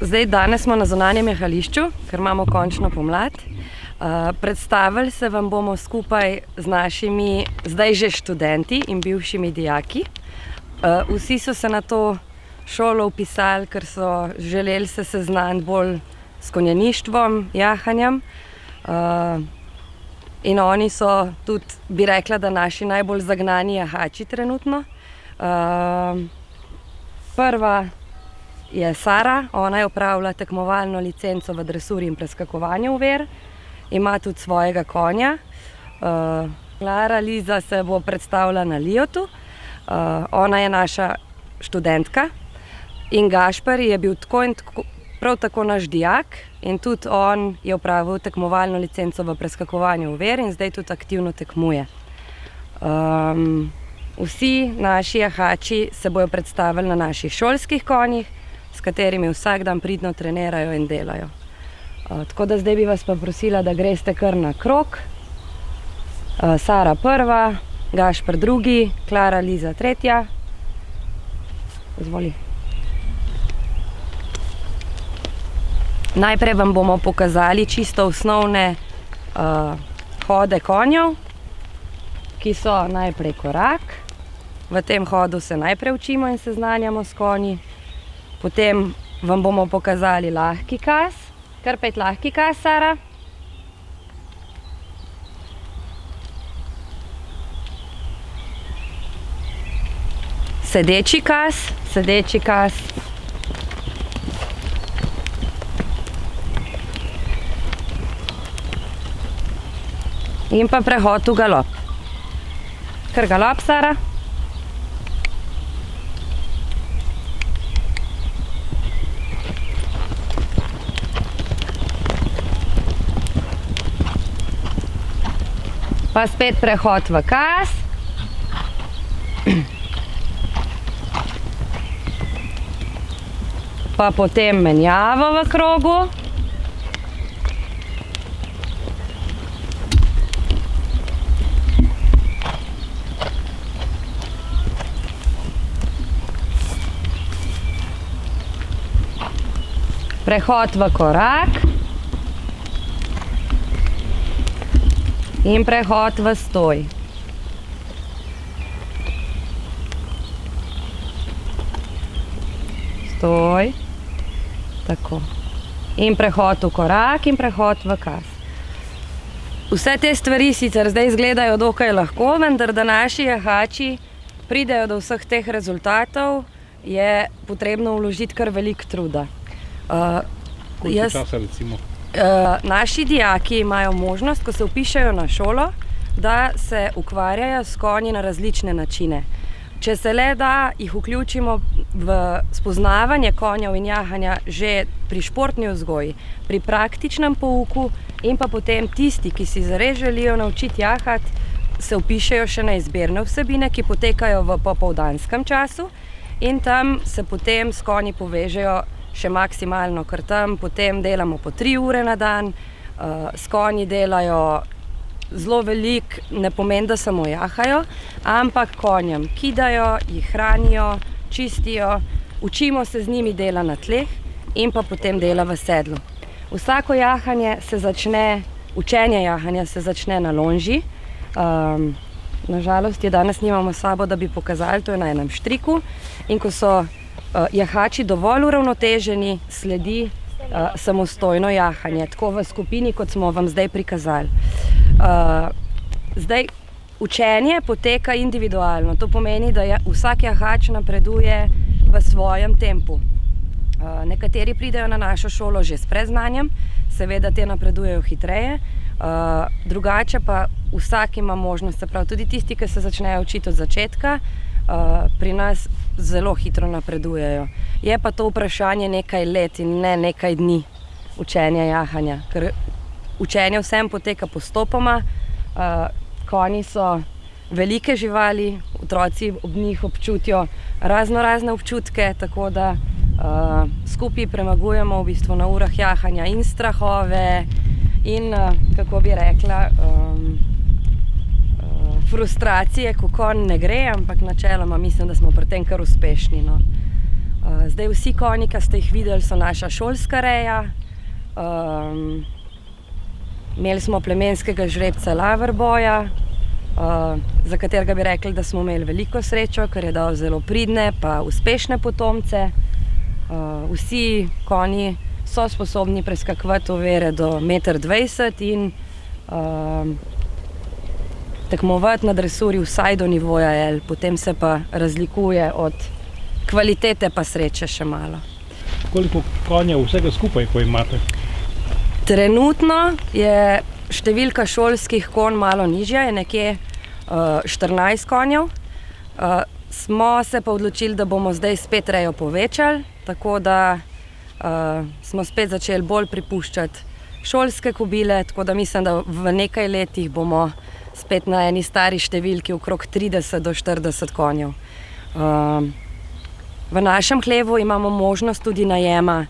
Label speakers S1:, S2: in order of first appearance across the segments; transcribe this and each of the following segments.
S1: Danes smo na zunanjem jahališču, ker imamo končno pomlad. Predstavili se vam bomo skupaj z našimi zdaj že študenti in bivšimi dijaki. Vsi so se na to šolo vpisali, ker so želeli se seznaniti bolj s konjeništvom, jahanjem. In oni so tudi, bi rekla, da naši najbolj zagnani jahači trenutno. Prva je Sara, ona je opravila tekmovalno licenco v dresuri in preskakovanju ovir. Ima tudi svojega konja. Klara Liza se bo predstavila na Lijotu. Ona je naša študentka. In Gašper je bil prav tako naš dijak in tudi on je opravil tekmovalno licenco v preskakovanju ovir in zdaj tudi aktivno tekmuje. Vsi naši jahači se bojo predstavili na naših šolskih konjih, s katerimi vsak dan pridno trenirajo in delajo. Tako da zdaj bi vas pa prosila, da greste kar na krog. Sara prva, Gašper drugi, Klara Liza tretja. Izvoli. Najprej vam bomo pokazali čisto osnovne hode konjev, ki so najprej korak. V tem hodu se najprej učimo in seznanjamo s konji. Potem vam bomo pokazali lahki kaz. Kar pet lahki kaz, Sara. Sedeči kaz, sedeči kaz. In pa prehod v galop. Kar galop, Sara. Pa spet prehod v kaz. Pa potem menjavo v krogu. Prehod v korak. In prehod v stoj. Stoj. Tako. In prehod v korak in prehod v kaz. Vse te stvari sicer zdaj izgledajo dokaj lahko, vendar da naši jahači pridejo do vseh teh rezultatov, je potrebno vložiti kar veliko truda.
S2: Koliko časa recimo?
S1: Naši dijaki imajo možnost, ko se vpišejo na šolo, da se ukvarjajo s konji na različne načine. Če se le da, jih vključimo v spoznavanje konjev in jahanja že pri športni vzgoji, pri praktičnem pouku in pa potem tisti, ki si zares želijo naučiti jahati, se vpišejo še na izbirne vsebine, ki potekajo v popoldanskem času in tam se potem s konji povežejo še maksimalno, ker tam potem delamo po 3 ure na dan, s konji delajo zelo veliko, ne pomeni, da samo jahajo, ampak konjem kidajo, jih hranijo, čistijo, učimo se z njimi dela na tleh in pa potem dela v sedlu. Vsako jahanje se začne, učenje jahanja se začne na lonži. Nažalost je danes nimamo s sabo, da bi pokazali, to je na enem štriku. In ko so jahači dovolj uravnoteženi, sledi samostojno jahanje, tako v skupini, kot smo vam zdaj prikazali. Zdaj, učenje poteka individualno, to pomeni, da vsak jahač napreduje v svojem tempu. Nekateri pridejo na našo šolo že s predznanjem, seveda te napredujejo hitreje, drugače pa vsak ima možnost, se pravi tudi tisti, ki se začnejo učiti od začetka, pri nas zelo hitro napredujejo. Je pa to vprašanje nekaj let in ne nekaj dni učenja jahanja, ker učenje vsem poteka postopoma. Konji so velike živali, otroci ob njih občutijo razne občutke, tako da skupaj premagujemo v bistvu na urah jahanja in strahove in, kako bi rekla, frustracije, ko konj ne gre, ampak načeloma mislim, da smo pri tem kar uspešni. Zdaj vsi konji, ki ste jih videli, so naša šolska reja. Imeli smo plemenskega žrebca Laverboja, za katerega bi rekli, da smo imeli veliko srečo, ker je dal zelo pridne pa uspešne potomce. Vsi konji so sposobni preskakovati ovire do 1,20 m in tekmovati na dresuri vsaj do nivoja L, potem se pa razlikuje od kvalitete pa sreče še malo.
S2: Koliko konjev vsega skupaj, ko imate?
S1: Trenutno je številka šolskih konj malo nižja, je nekje 14 konjev. Smo se pa odločili, da bomo zdaj spet rejo povečali, tako da smo spet začeli bolj pripuščati šolske kobile, tako da mislim, da v nekaj letih bomo spet na eni stari številki okrog 30 do 40 konjev. V našem hlevu imamo možnost tudi najema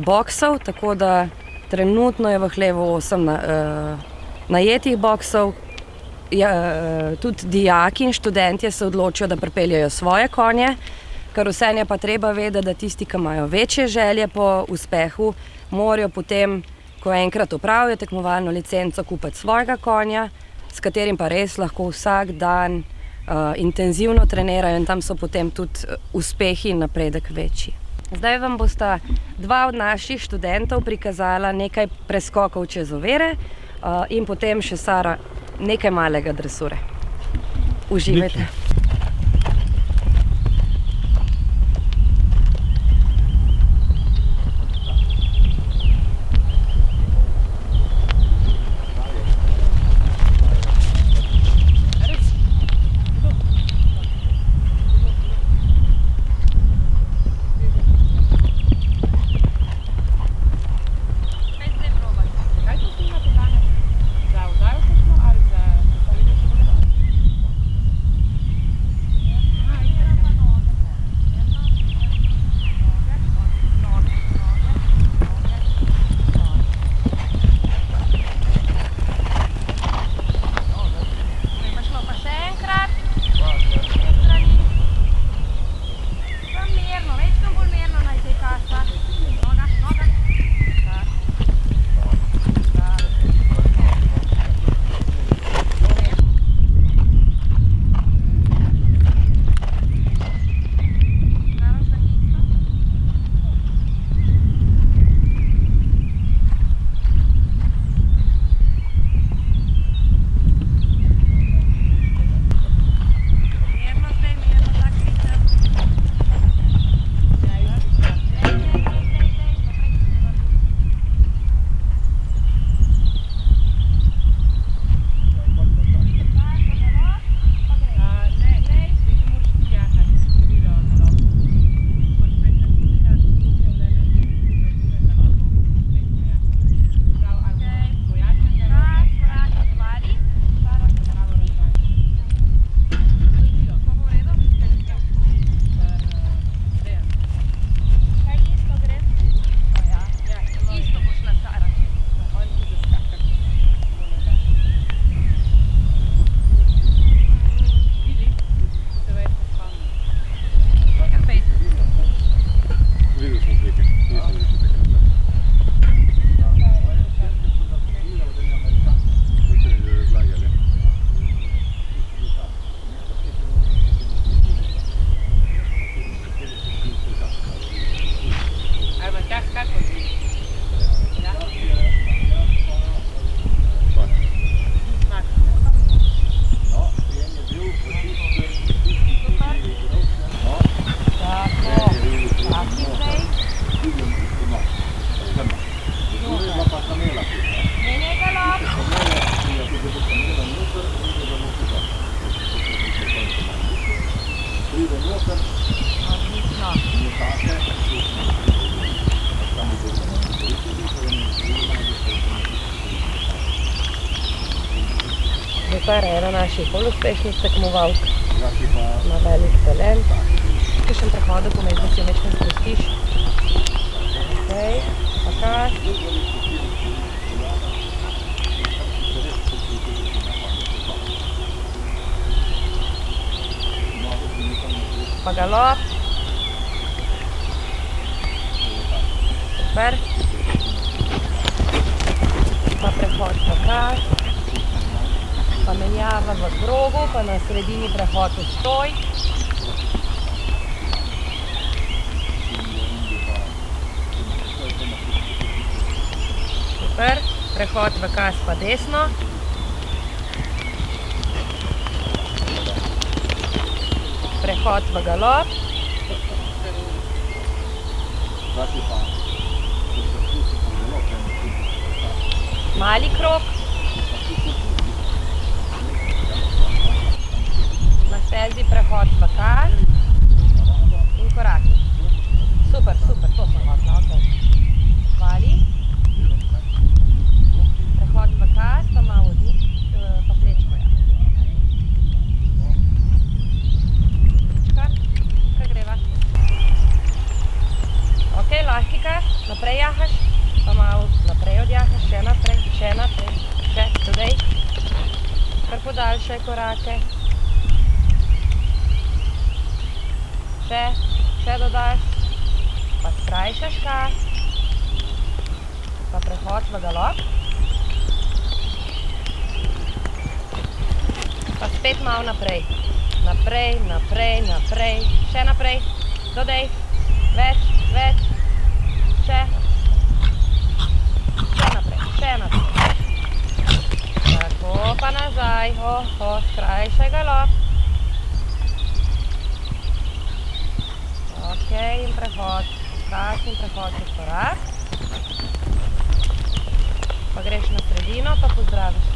S1: boksov, tako da trenutno je v hlevu 8 najetih boksov. Tudi dijaki in študentje se odločijo, da pripeljejo svoje konje, ker vseeno je pa treba vedeti, da tisti, ki imajo večje želje po uspehu, morajo potem, ko enkrat opravijo tekmovalno licenco, kupiti svojega konja, s katerim pa res lahko vsak dan intenzivno trenirajo in tam so potem tudi uspehi in napredek večji. Zdaj vam bosta dva od naših študentov prikazala nekaj preskokov čez ovire in potem še Sara nekaj malega dresure. Uživajte! Sara je ena naših bolj uspešnih tekmovalk, ima velik talent. V kakšnem prehodu pomeni, da si jo nekaj sprostiš. Okej, paka. Pa galop. Super. Pa prehod v kas, pa menjava v krogu, pa na sredini prehod v stoj. Super, prehod v kas pa desno. Prehod v galop. Mali krog. Na stezi prehod v kas in koraki. Super, super, to sem hotela, ok. Hvali. Prehod v kas, pa malo odnik, pa plečko, ja. Plečka, kaj greva. Ok, lahki kas, naprej jahaš, pa malo naprej odjahaš, še naprej, še, tudaj. Kar podaljšaj korake. Še dodaš, pa skrajšaš kas, pa prehod v galop. Pa spet malo naprej, naprej, še naprej, dodaj, več, še naprej. Tako pa nazaj, skrajšaj galop. Ok, in prehod, kas in prehod čez korak. Pa greš na sredino, pa pozdraviš